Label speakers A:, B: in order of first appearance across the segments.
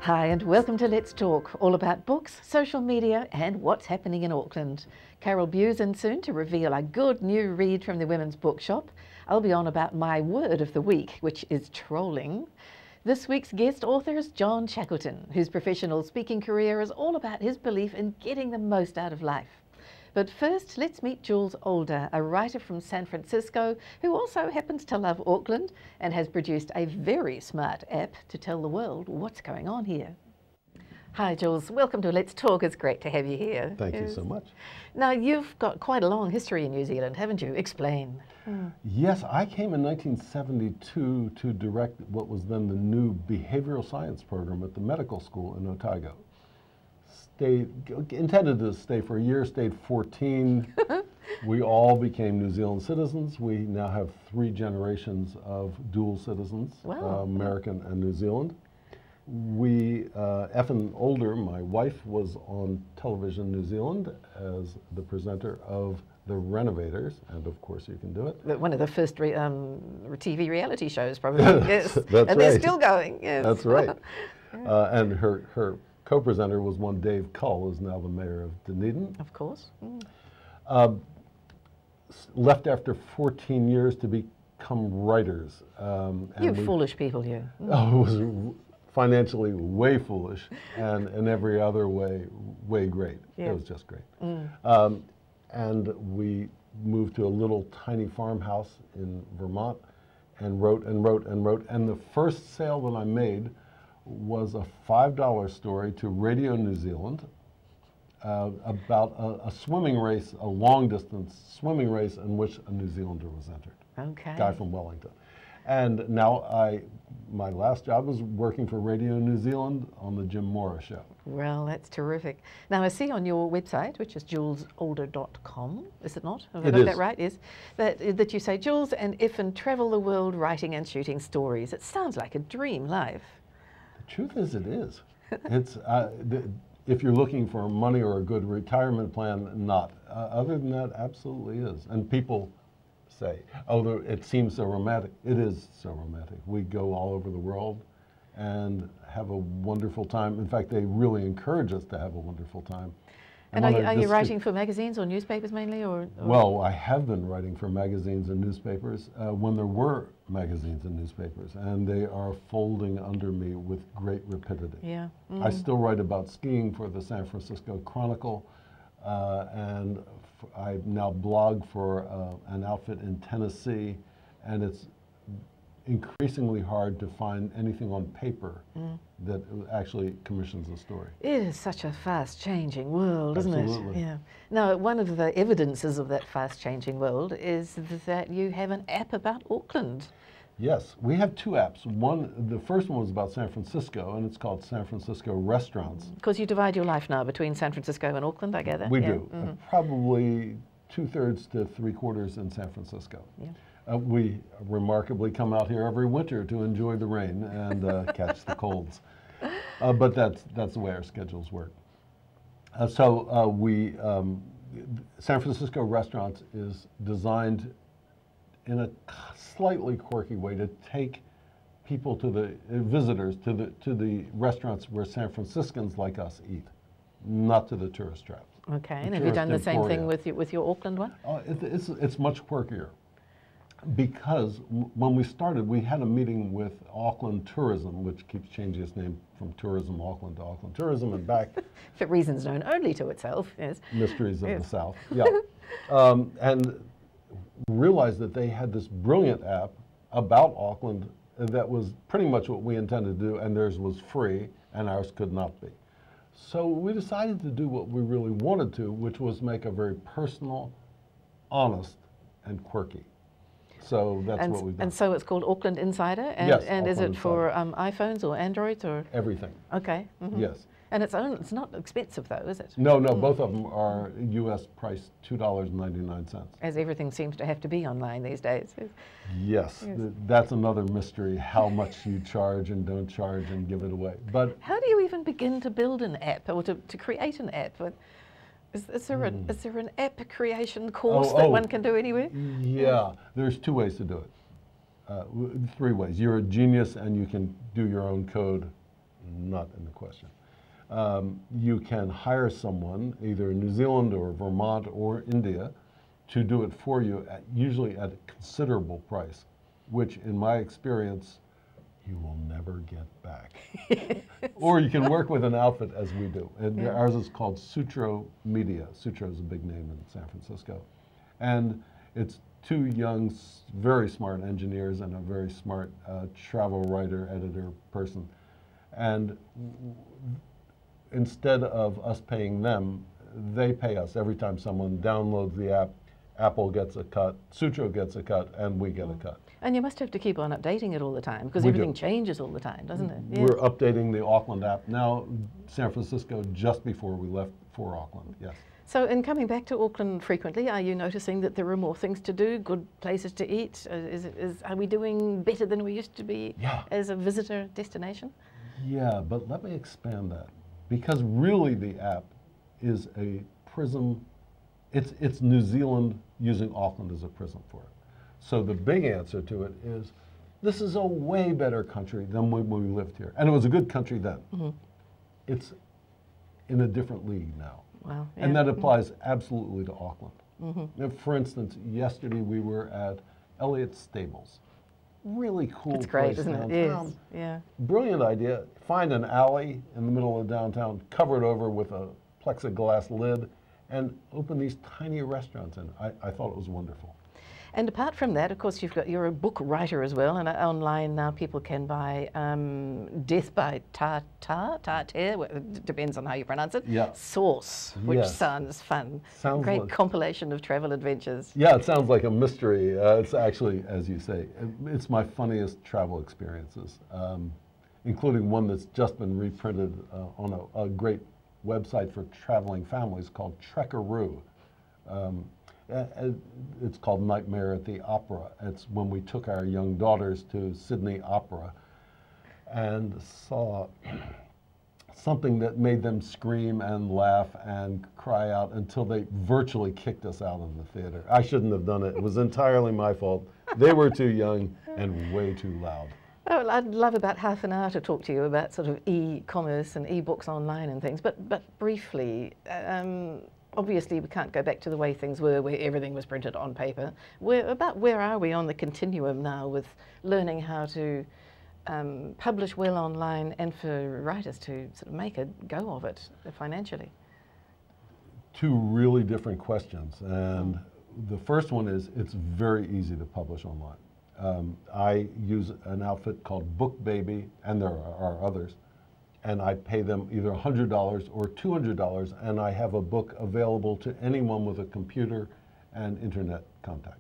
A: Hi and welcome to Let's Talk, all about books, social media and what's happening in Auckland. Carole Beu's in soon to reveal a good new read from the Women's Bookshop. I'll be on about my word of the week, which is trolling. This week's guest author is John Shackleton, whose professional speaking career is all about his belief in getting the most out of life. But first, let's meet Jules Older, a writer from San Francisco who also happens to love Auckland and has produced a very smart app to tell the world what's going on here. Hi Jules, welcome to Let's Talk. It's great to have you here.
B: Thank you so much.
A: Now you've got quite a long history in New Zealand, haven't you? Explain.
B: Yes, I came in 1972 to direct what was then the new behavioral science program at the medical school in Otago. Intended to stay for a year, stayed 14. We all became New Zealand citizens. We now have 3 generations of dual citizens,
A: wow.
B: American and New Zealand. We, Effin Older, my wife, was on television in New Zealand as the presenter of The Renovators, and of course you can do it.
A: One of the first TV reality shows, probably. Yes,
B: That's
A: and
B: right.
A: they're still going. Yes.
B: That's right. And her co-presenter was one Dave Cull, who's now the mayor of Dunedin.
A: Of course.
B: Left after 14 years to become writers.
A: You foolish people, you.
B: Oh, it was financially way foolish, and in every other way, way great.
A: Yeah.
B: It was just great. And we moved to a little tiny farmhouse in Vermont and wrote and wrote and wrote. And the first sale that I made was a $5 story to Radio New Zealand about a swimming race, a long distance swimming race in which a New Zealander was entered.
A: Okay.
B: Guy from Wellington. And now my last job is working for Radio New Zealand on the Jim Morris Show.
A: Well, that's terrific. Now I see on your website, which is julesolder.com, is it not? Have I got that right? Yes. That you say, Jules and Effin travel the world writing and shooting stories. It sounds like a dream life.
B: The truth is, it is. It's, if you're looking for money or a good retirement plan, not. Other than that, absolutely is. And people say, oh, it seems so romantic. It is so romantic. We go all over the world and have a wonderful time. In fact, they really encourage us to have a wonderful time.
A: And are you writing for magazines or newspapers mainly? Or?
B: Well, I have been writing for magazines and newspapers when there were magazines and newspapers, and they are folding under me with great rapidity.
A: Yeah.
B: I still write about skiing for the San Francisco Chronicle, and I now blog for an outfit in Tennessee, and it's increasingly hard to find anything on paper that actually commissions a story.
A: It is such a fast-changing world, isn't
B: Absolutely.
A: it? Yeah. Now, one of the evidences of that fast-changing world is that you have an app about Auckland.
B: Yes, we have 2 apps. The first one was about San Francisco, and it's called San Francisco Restaurants.
A: Because you divide your life now between San Francisco and Auckland, I gather.
B: We do. Probably 2/3 to 3/4 in San Francisco.
A: Yeah.
B: We remarkably come out here every winter to enjoy the rain and catch the colds. But that's the way our schedules work. San Francisco Restaurants is designed in a slightly quirky way to take people to the visitors to the restaurants where San Franciscans like us eat, not to the tourist traps.
A: Okay, and have you done the same thing with your Auckland one?
B: It's much quirkier. Because when we started, we had a meeting with Auckland Tourism, which keeps changing its name from Tourism Auckland to Auckland Tourism and back.
A: For reasons known only to itself, yes.
B: Mysteries of the South, yeah. And realized that they had this brilliant app about Auckland that was pretty much what we intended to do, and theirs was free, and ours could not be. So we decided to do what we really wanted to, which was make a very personal, honest, and quirky. So that's what we've done.
A: And so it's called Auckland Insider? And,
B: yes,
A: and is it for
B: Insider.
A: iPhones or Androids or?
B: Everything.
A: Okay.
B: Yes.
A: And it's not expensive though, is it?
B: No, both of them are US price $2.99.
A: As everything seems to have to be online these days.
B: Yes. That's another mystery, how much you charge and don't charge and give it away. But
A: how do you even begin to build an app or to create an app? Is there an app creation course that one can do anywhere?
B: Yeah, there's 2 ways to do it. 3 ways. You're a genius and you can do your own code not in the question. You can hire someone, either in New Zealand or Vermont or India, to do it for you, usually at a considerable price, which in my experience, you will never get back. Or you can work with an outfit as we do. And ours is called Sutro Media. Sutro is a big name in San Francisco. And it's two young, very smart engineers and a very smart travel writer, editor person. And instead of us paying them, they pay us every time someone downloads the app. Apple gets a cut, Sutro gets a cut, and we get a cut.
A: And you must have to keep on updating it all the time, because everything changes all the time, doesn't it? Yeah.
B: We're updating the Auckland app now, San Francisco, just before we left for Auckland, yes.
A: So in coming back to Auckland frequently, are you noticing that there are more things to do, good places to eat? Are we doing better than we used to be as a visitor destination? Yeah,
B: but let me expand that. Because really the app is a prism. It's New Zealand using Auckland as a prism for it. So the big answer to it is, this is a way better country than when we lived here. And it was a good country then. Mm-hmm. It's in a different league now. Wow. Yeah. And that applies absolutely to Auckland. Mm-hmm. For instance, yesterday we were at Elliott's Stables. Really cool place. It's great, isn't it? Yes. Yeah. Brilliant idea. Find an alley in the middle of downtown, cover it over with a plexiglass lid, and open these tiny restaurants. And I thought it was wonderful. And apart from that, of course, you're a book writer as well, and online now people can buy Death by Tartare, it depends on how you pronounce it, Sauce, which sounds fun. Sounds great compilation of travel adventures. Yeah, it sounds like a mystery. It's actually, as you say, it's my funniest travel experiences, including one that's just been reprinted on a great website for traveling families called Trekkaroo. It's called Nightmare at the Opera. It's when we took our young daughters to Sydney Opera and saw something that made them scream and laugh and cry out until they virtually kicked us out of the theater. I shouldn't have done it. It was entirely my fault. They were too young and way too loud. Oh, I'd love about half an hour to talk to you about sort of e-commerce and e-books online and things, but briefly, obviously we can't go back to the way things were where everything was printed on paper. Where are we on the continuum now with learning how to publish well online and for writers to sort of make a go of it financially? Two really different questions. And the first one is it's very easy to publish online. I use an outfit called Book Baby, and there are others. And I pay them either $100 or $200, and I have a book available to anyone with a computer and internet contact.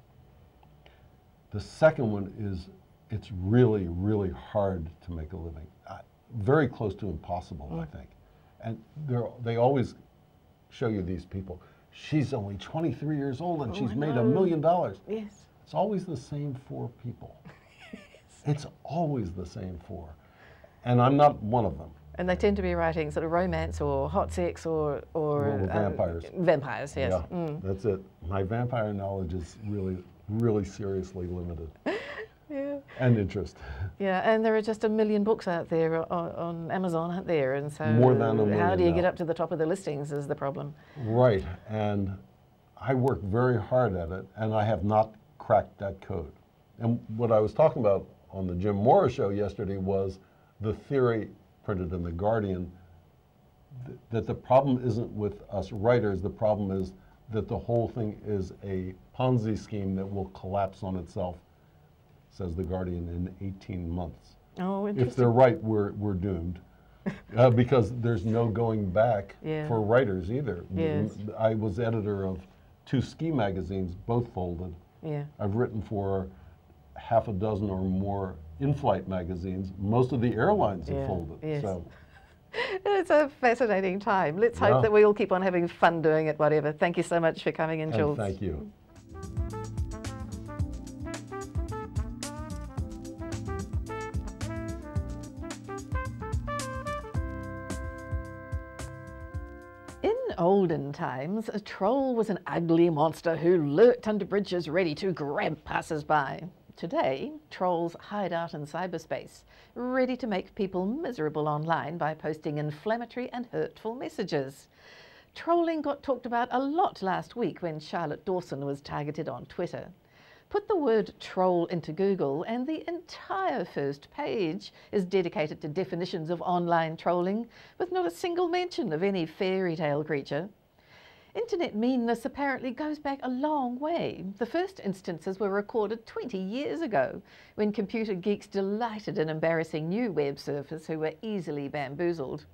B: The second one is it's really, really hard to make a living. Very close to impossible, I think. And they always show you these people. She's only 23 years old and she's made $1 million. Yes. It's always the same 4 people. It's always the same 4. And I'm not one of them. And they tend to be writing sort of romance or hot sex or vampires. Vampires, yes. Yeah, that's it. My vampire knowledge is really, really seriously limited. Yeah. And interest. Yeah, and there are just 1 million books out there on Amazon, aren't there? And so more than 1 million. How do you get up to the top of the listings is the problem. Right, and I work very hard at it, and I have not cracked that code. And what I was talking about on the Jim Morris show yesterday was the theory printed in The Guardian that the problem isn't with us writers, the problem is that the whole thing is a Ponzi scheme that will collapse on itself, says The Guardian, in 18 months. Oh, interesting. If they're right, we're doomed. Because there's no going back for writers either. Yes. I was editor of 2 ski magazines, both folded. Yeah. I've written for half a dozen or more in-flight magazines. Most of the airlines have folded. Yes. So. It's a fascinating time. Let's hope that we all keep on having fun doing it, whatever. Thank you so much for coming in, Jules. Thank you. In olden times, a troll was an ugly monster who lurked under bridges ready to grab passers-by.
A: Today, trolls hide out in cyberspace, ready to make people miserable online by posting inflammatory and hurtful messages. Trolling got talked about a lot last week when Charlotte Dawson was targeted on Twitter. Put the word troll into Google and the entire first page is dedicated to definitions of online trolling, with not a single mention of any fairy tale creature. Internet meanness apparently goes back a long way. The first instances were recorded 20 years ago, when computer geeks delighted in embarrassing new web surfers who were easily bamboozled.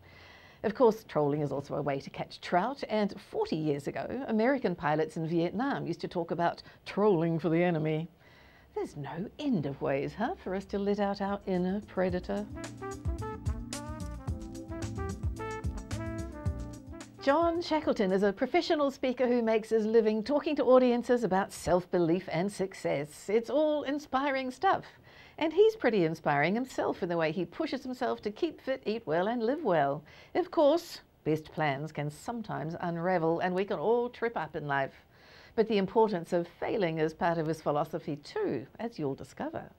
A: Of course, trolling is also a way to catch trout, and 40 years ago, American pilots in Vietnam used to talk about trolling for the enemy. There's no end of ways, for us to let out our inner predator. John Shackleton is a professional speaker who makes his living talking to audiences about self-belief and success. It's all inspiring stuff. And he's pretty inspiring himself in the way he pushes himself to keep fit, eat well and live well. Of course, best plans can sometimes unravel and we can all trip up in life. But the importance of failing is part of his philosophy too, as you'll discover.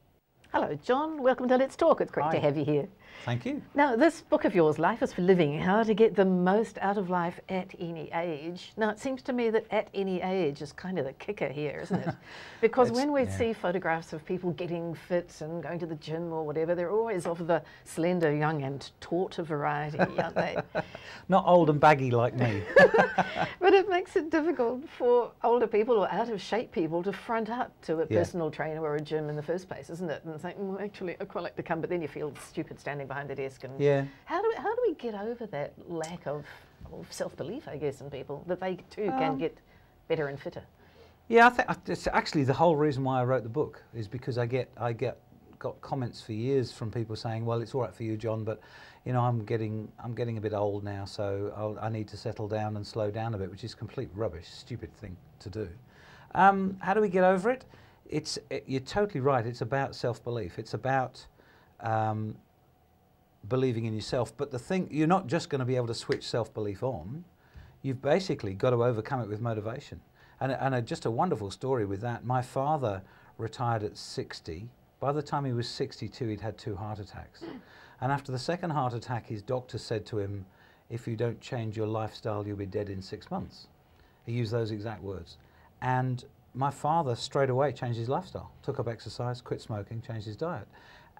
A: Hello, John. Welcome to Let's Talk. It's great to have you here.
C: Thank you.
A: Now, this book of yours, Life is for Living, How to Get the Most Out of Life at Any Age. Now, it seems to me that at any age is kind of the kicker here, isn't it? Because when we see photographs of people getting fit and going to the gym or whatever, they're always of the slender, young and taut variety, aren't they?
C: Not old and baggy like me.
A: But it makes it difficult for older people or out of shape people to front up to a personal trainer or a gym in the first place, isn't it? And think, well, actually, I'd quite like to come, but then you feel stupid standing behind the desk. And how do we get over that lack of self-belief, I guess, in people, that they too can get better and fitter? Yeah,
C: I think it's actually the whole reason why I wrote the book is because I got comments for years from people saying, well, it's all right for you, John, but you know, I'm getting a bit old now, so I need to settle down and slow down a bit, which is complete rubbish, stupid thing to do. How do we get over it? You're totally right. It's about self-belief. It's about believing in yourself. But the thing, you're not just going to be able to switch self-belief on. You've basically got to overcome it with motivation. And just a wonderful story with that. My father retired at 60. By the time he was 62, he'd had 2 heart attacks. And after the second heart attack, his doctor said to him, if you don't change your lifestyle, you'll be dead in 6 months. He used those exact words. And my father straight away changed his lifestyle, took up exercise, quit smoking, changed his diet.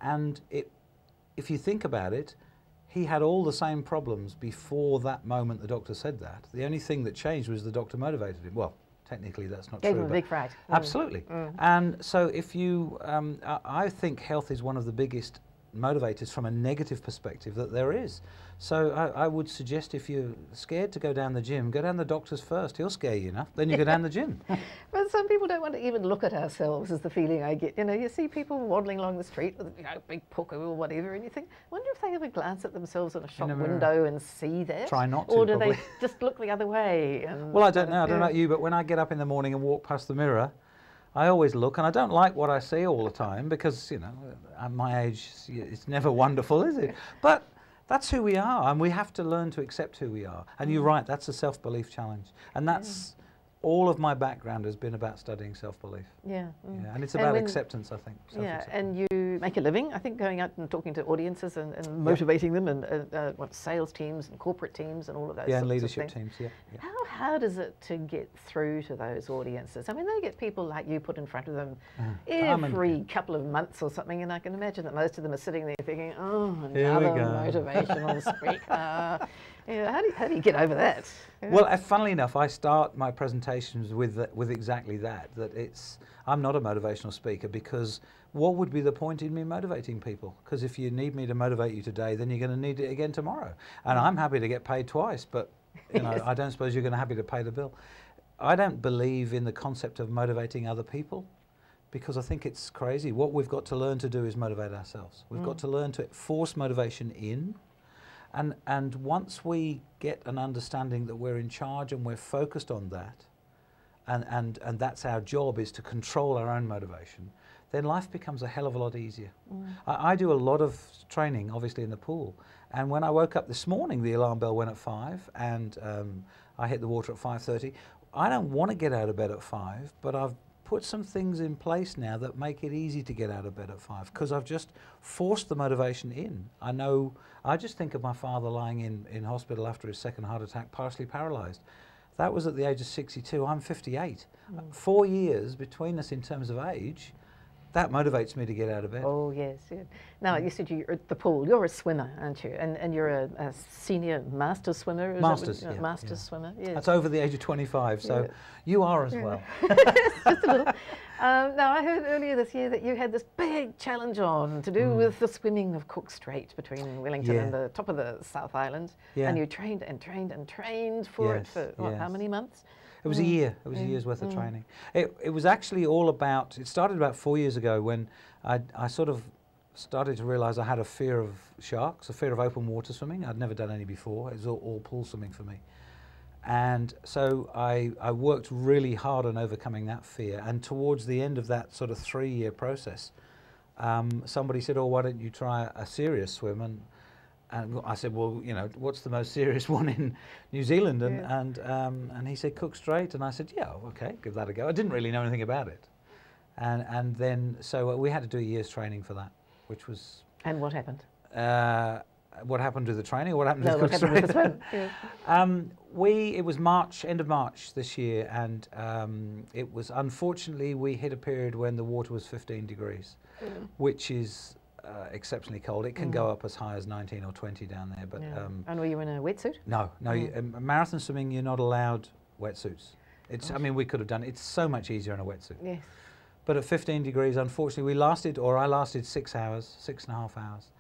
C: And if you think about it, he had all the same problems before that moment the doctor said that. The only thing that changed was the doctor motivated him. Well, technically that's not true.
A: Gave him a big fright.
C: Absolutely. And so if you, I think health is one of the biggest motivators from a negative perspective that there is. So I would suggest if you're scared to go down the gym, go down the doctor's first. He'll scare you enough. Then you go down the gym.
A: But some people don't want to even look at ourselves, is the feeling I get. You know, you see people waddling along the street with, you know, big pucker or whatever, and you think, wonder if they ever glance at themselves in a shop window and see that?
C: Try not to,
A: or do
C: probably.
A: they just look the other way? And,
C: well, I don't know. I don't know about you, but when I get up in the morning and walk past the mirror, I always look, and I don't like what I see all the time because, you know, at my age, it's never wonderful, is it? But that's who we are, and we have to learn to accept who we are. And you're right, that's a self-belief challenge. And that's all of my background has been about studying self-belief. Yeah, and it's about acceptance, I think.
A: Yeah, and you make a living, I think, going out and talking to audiences and motivating them, and sales teams and corporate teams and all of those
C: and leadership teams,
A: How hard is it to get through to those audiences? I mean, they get people like you put in front of them every couple of months or something, and I can imagine that most of them are sitting there thinking, oh, another motivational speaker. How do you get over that?
C: Well, funnily enough, I start my presentations with exactly that I'm not a motivational speaker, because what would be the point in me motivating people? Because if you need me to motivate you today, then you're going to need it again tomorrow. And I'm happy to get paid twice, but you know, I don't suppose you're going to happy to pay the bill. I don't believe in the concept of motivating other people, because I think it's crazy. What we've got to learn to do is motivate ourselves. We've got to learn to force motivation in. And once we get an understanding that we're in charge and we're focused on that, and that's our job, is to control our own motivation, then life becomes a hell of a lot easier. I do a lot of training, obviously, in the pool. And when I woke up this morning, the alarm bell went at 5, and I hit the water at 5:30. I don't want to get out of bed at 5, but I've put some things in place now that make it easy to get out of bed at 5, because I've just forced the motivation in. I just think of my father lying in hospital after his second heart attack, partially paralysed. That was at the age of 62. I'm 58. 4 years between us in terms of age. That motivates me to get out of bed.
A: Oh, yes. Yeah. Now, you said you're at the pool. You're a swimmer, aren't you? And you're a senior master swimmer?
C: Masters,
A: yeah. Masters swimmer, yes.
C: That's over the age of 25, so you are as well.
A: Just a little. Now, I heard earlier this year that you had this big challenge on to do with the swimming of Cook Strait between Wellington and the top of the South Island. And you trained and trained and trained for it for, what, how many months?
C: It was a year. It was a year's worth of training. It was actually all about, it started about 4 years ago when I sort of started to realise I had a fear of sharks, a fear of open water swimming. I'd never done any before. It was all pool swimming for me. And so I worked really hard on overcoming that fear. And towards the end of that sort of 3-year process, somebody said, oh, why don't you try a serious swim? And I said, well, you know, what's the most serious one in New Zealand? And he said, Cook Strait. And I said, yeah, okay, give that a go. I didn't really know anything about it. And then, so we had to do a year's training for that, which was...
A: And what happened?
C: What happened to the training, or what happened to
A: what
C: Cook
A: happened
C: Strait?
A: with the swim?
C: It was March, end of March this year, and it was, unfortunately, we hit a period when the water was 15 degrees, which is exceptionally cold. It can go up as high as 19 or 20 down there. But
A: and were you in a wetsuit?
C: No, no. Marathon swimming, you're not allowed wetsuits. It's. I mean, we could have done it. It's so much easier in a wetsuit. Yes. But at 15 degrees, unfortunately, I lasted 6 hours, 6.5 hours.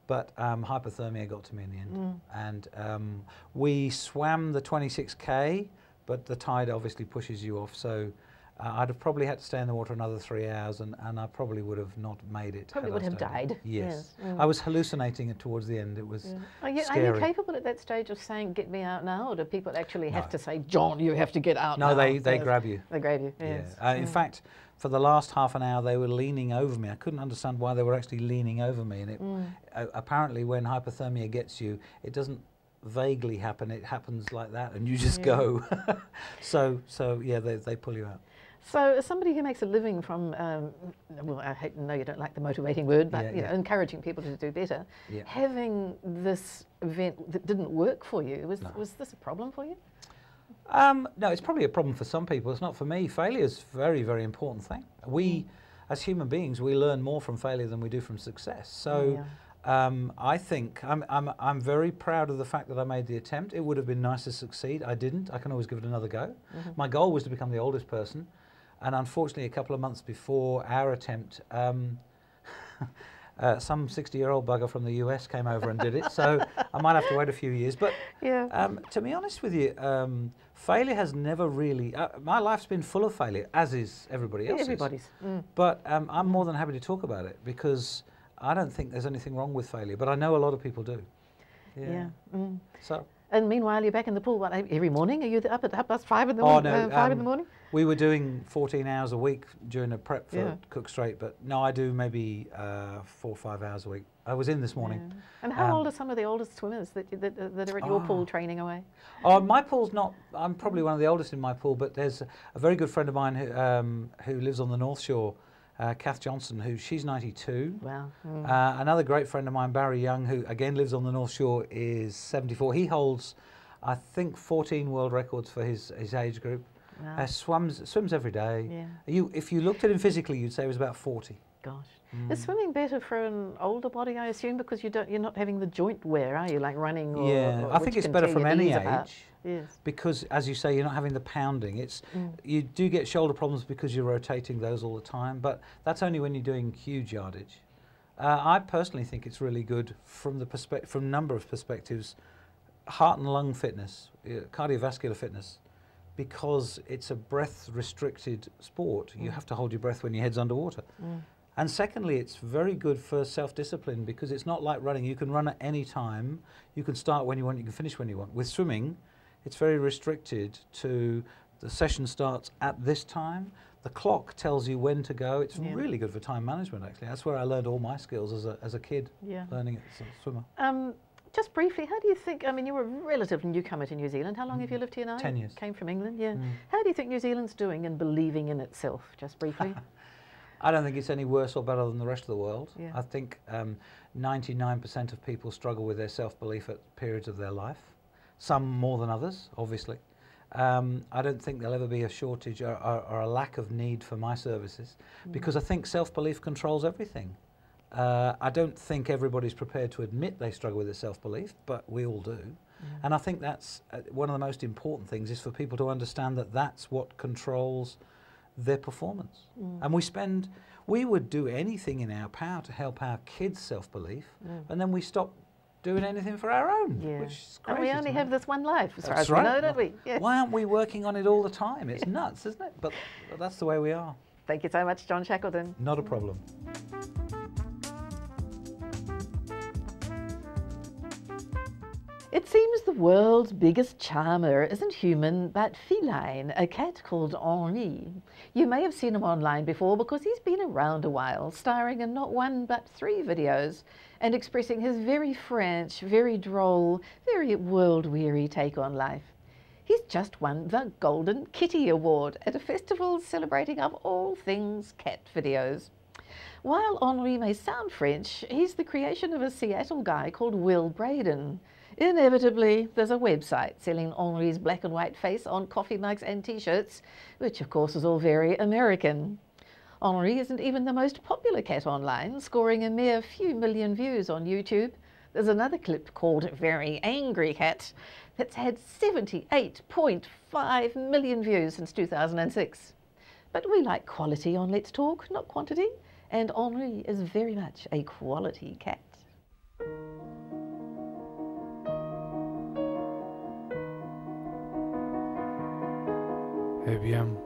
C: But hypothermia got to me in the end. And we swam the 26K, but the tide obviously pushes you off. So I'd have probably had to stay in the water another 3 hours, and I probably would have not made it.
A: Probably would have died.
C: Yes. I was hallucinating it towards the end. It was scary.
A: Are you capable at that stage of saying, get me out now? Or do people actually have to say, John, you have to get out now?
C: No, they grab you.
A: They grab you, yes.
C: Yeah. In fact, for the last half an hour, they were leaning over me. I couldn't understand why they were actually leaning over me. And it, apparently when hypothermia gets you, it doesn't vaguely happen. It happens like that, and you just go. so yeah, they pull you out.
A: So as somebody who makes a living from, well, I know you don't like the motivating word, but you know, encouraging people to do better, having this event that didn't work for you, was this a problem for you?
C: No, it's probably a problem for some people. It's not for me. Failure is a very, very important thing. We, as human beings, we learn more from failure than we do from success. So I think I'm very proud of the fact that I made the attempt. It would have been nice to succeed. I didn't. I can always give it another go. My goal was to become the oldest person. And unfortunately, a couple of months before our attempt, some 60-year-old bugger from the US came over and did it. So I might have to wait a few years. But to be honest with you, failure has never really... my life's been full of failure, as is everybody else's.
A: Everybody's.
C: But I'm more than happy to talk about it, because I don't think there's anything wrong with failure. But I know a lot of people do. So.
A: And meanwhile, you're back in the pool, what, every morning? Are you up at 5 in the morning?
C: Oh, no,
A: 5 in the morning?
C: We were doing 14 hours a week during the prep for Cook Strait, but no, I do maybe 4 or 5 hours a week. I was in this morning.
A: And how old are some of the oldest swimmers that are at your pool training away?
C: Oh, my pool's not, I'm probably one of the oldest in my pool, but there's a very good friend of mine who lives on the North Shore, Kath Johnson, she's 92. Wow. Another great friend of mine, Barry Young, who again lives on the North Shore, is 74. He holds, I think, 14 world records for his age group. Wow. Swims every day. If you looked at him physically, you'd say he was about 40.
A: Gosh. Is swimming better for an older body, I assume, because you're not having the joint wear, are you, like running or
C: I think it's better from any age.
A: Yes.
C: Because, as you say, you're not having the pounding. You do get shoulder problems because you're rotating those all the time, but that's only when you're doing huge yardage. I personally think it's really good from a number of perspectives. Heart and lung fitness, cardiovascular fitness, because it's a breath-restricted sport. You have to hold your breath when your head's underwater. And secondly, it's very good for self-discipline, because it's not like running. You can run at any time. You can start when you want. You can finish when you want. With swimming, it's very restricted to the session starts at this time. The clock tells you when to go. It's really good for time management, actually. That's where I learned all my skills as a kid, learning as a swimmer.
A: Just briefly, how do you think, I mean, you were a relative newcomer to New Zealand. How long have you lived here now?
C: 10 years.
A: Came from England, yeah. How do you think New Zealand's doing in believing in itself, just briefly?
C: I don't think it's any worse or better than the rest of the world.
A: Yeah.
C: I think 99% of people struggle with their self-belief at periods of their life, some more than others, obviously. I don't think there'll ever be a shortage or a lack of need for my services, because I think self-belief controls everything. I don't think everybody's prepared to admit they struggle with their self-belief, but we all do. And I think that's one of the most important things, is for people to understand that that's what controls their performance. And we would do anything in our power to help our kids' self-belief, and then we stop doing anything for our own, which is crazy.
A: And we only have this one life, as far as we
C: right.
A: know, don't we? Yes.
C: Why aren't we working on it all the time? It's nuts, isn't it? But that's the way we are.
A: Thank you so much, John Shackleton.
C: Not a problem.
A: It seems the world's biggest charmer isn't human, but feline, a cat called Henri. You may have seen him online before because he's been around a while, starring in not one but 3 videos and expressing his very French, very droll, very world-weary take on life. He's just won the Golden Kitty Award at a festival celebrating, of all things, cat videos. While Henri may sound French, he's the creation of a Seattle guy called Will Braden. Inevitably, there's a website selling Henri's black and white face on coffee mugs and t-shirts, which of course is all very American. Henri isn't even the most popular cat online, scoring a mere few million views on YouTube. There's another clip called Very Angry Cat that's had 78.5 million views since 2006. But we like quality on Let's Talk, not quantity, and Henri is very much a quality cat.
D: Eh bien,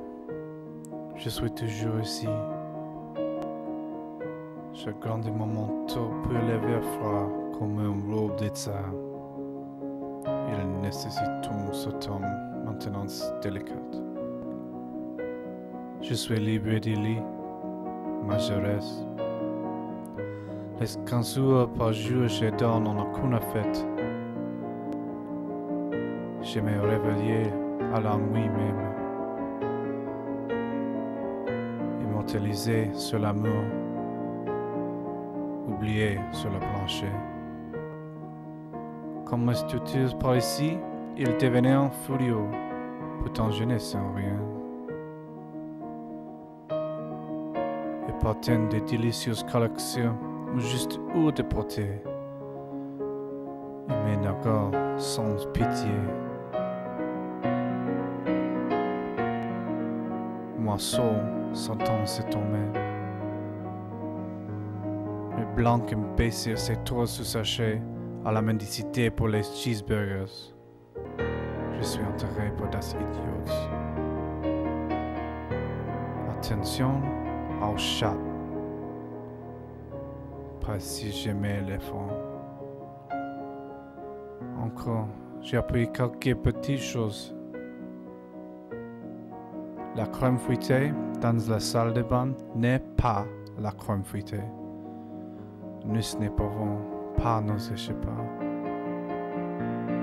D: je suis toujours ici. Je garde mon manteau peu levé froid comme une robe d'état. Il nécessite une certaine maintenance délicate. Je suis libre du lit, mais je reste. Les 15 heures par jour, je donne en aucune fête. Je me réveille à la nuit même. Immortalisé sur l'amour, oublié sur le plancher. Comme me structure par ici, il devenait furieux, pourtant je ne sens rien. Et partant de délicieuses collections, ou juste où de porter, il me nageur sans pitié. Moi seul, sentant se tomber. Le blanc qui me baissait ses toits sous sachet à la mendicité pour les cheeseburgers. Je suis enterré pour des idiots. Attention au chat. Pas si j'aimais l'éléphant. Encore, j'ai appris quelques petites choses. La crème fouettée dans la salle de bain n'est pas la crème fouettée. Nous ne pouvons pas nous échapper.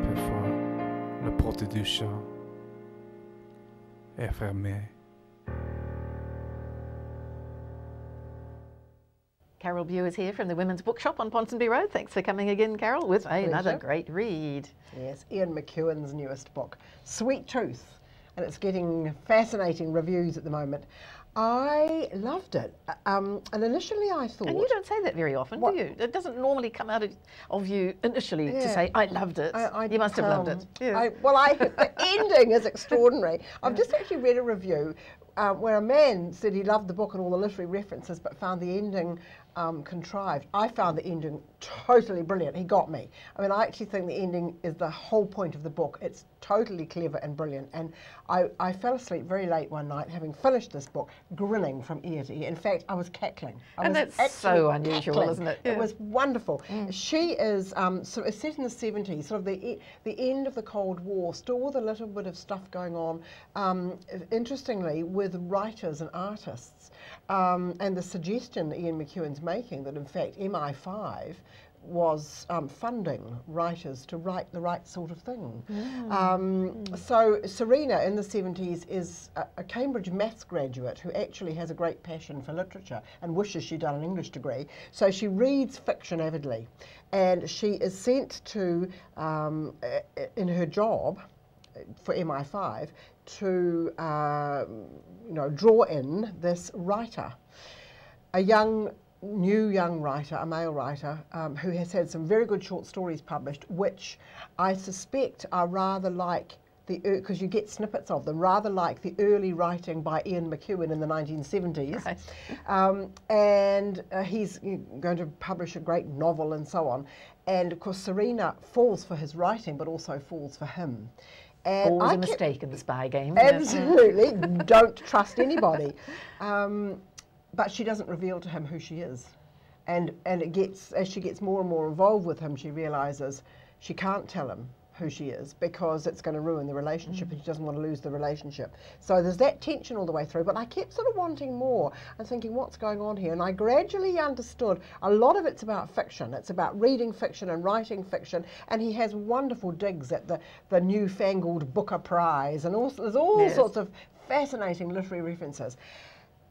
D: Parfois, la porte du chat est fermée.
A: Carole Beu is here from the Women's Bookshop on Ponsonby Road. Thanks for coming again, Carole, with another great read.
E: Yes, Ian McEwan's newest book, Sweet Tooth. And it's getting fascinating reviews at the moment. I loved it. And initially I thought...
A: And you don't say that very often, do you? It doesn't normally come out of you initially to say, I loved it. You must have loved it. Yeah.
E: The ending is extraordinary. I've just actually read a review where a man said he loved the book and all the literary references, but found the ending contrived. I found the ending totally brilliant. He got me. I mean, I actually think the ending is the whole point of the book. It's totally clever and brilliant. And I fell asleep very late one night, having finished this book, grinning from ear to ear. In fact, I was cackling.
A: And that's so unusual, isn't it? Yeah.
E: It was wonderful. She is sort of set in the 70s, sort of the end of the Cold War, still with a little bit of stuff going on, interestingly, with writers and artists. And the suggestion that Ian McEwan's making that, in fact, MI5 was funding writers to write the right sort of thing. So Serena in the 70s is a Cambridge maths graduate who actually has a great passion for literature and wishes she'd done an English degree. So she reads fiction avidly, and she is sent to, in her job for MI5, to draw in this writer, a new young writer, a male writer, who has had some very good short stories published, which I suspect are rather like because you get snippets of them, rather like the early writing by Ian McEwan in the 1970s. Right. And he's going to publish a great novel and so on. And of course Serena falls for his writing, but also falls for him. And
A: always a mistake in the spy game.
E: Absolutely. Don't trust anybody. But she doesn't reveal to him who she is. And it gets, as she gets more and more involved with him, she realises she can't tell him who she is because it's going to ruin the relationship and she doesn't want to lose the relationship. So there's that tension all the way through, but I kept sort of wanting more and thinking, what's going on here? And I gradually understood a lot of it's about fiction. It's about reading fiction and writing fiction, and he has wonderful digs at the newfangled Booker Prize, and also there's all sorts of fascinating literary references.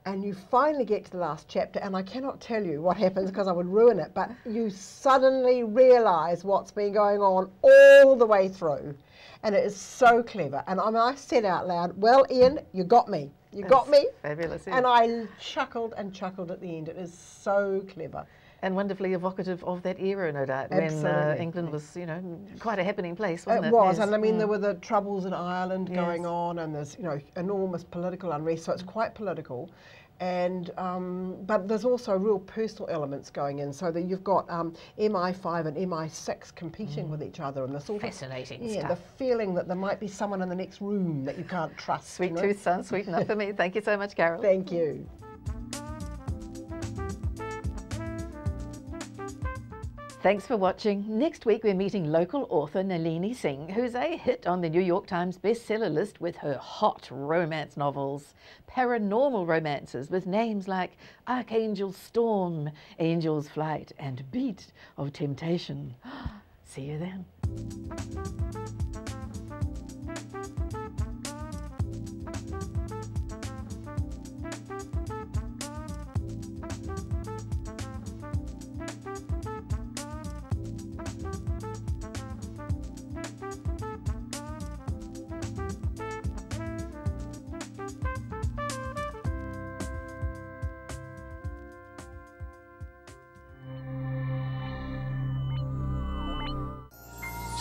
E: And you finally get to the last chapter, and I cannot tell you what happens because I would ruin it, but you suddenly realise what's been going on all the way through. And it is so clever. And I said out loud, well, Ian, you got me. You got me.
A: Fabulous.
E: And I chuckled and chuckled at the end. It is so clever.
A: And wonderfully evocative of that era, no doubt,
E: Absolutely.
A: when England was, quite a happening place, wasn't it?
E: It was,
A: Yes.
E: and I mean, there were the troubles in Ireland going on, and there's, enormous political unrest, so it's quite political. And but there's also real personal elements going in, so that you've got MI5 and MI6 competing with each other, and the sort
A: fascinating
E: of
A: stuff.
E: the feeling that there might be someone in the next room that you can't trust.
A: Sweet tooth sounds sweet enough for me. Thank you so much, Carole.
E: Thank you.
A: Thanks for watching. Next week we're meeting local author Nalini Singh, who's a hit on the New York Times bestseller list with her hot romance novels. Paranormal romances with names like Archangel's Storm, Angel's Flight and Beat of Temptation. See you then.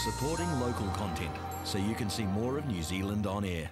F: Supporting local content so you can see more of New Zealand on air.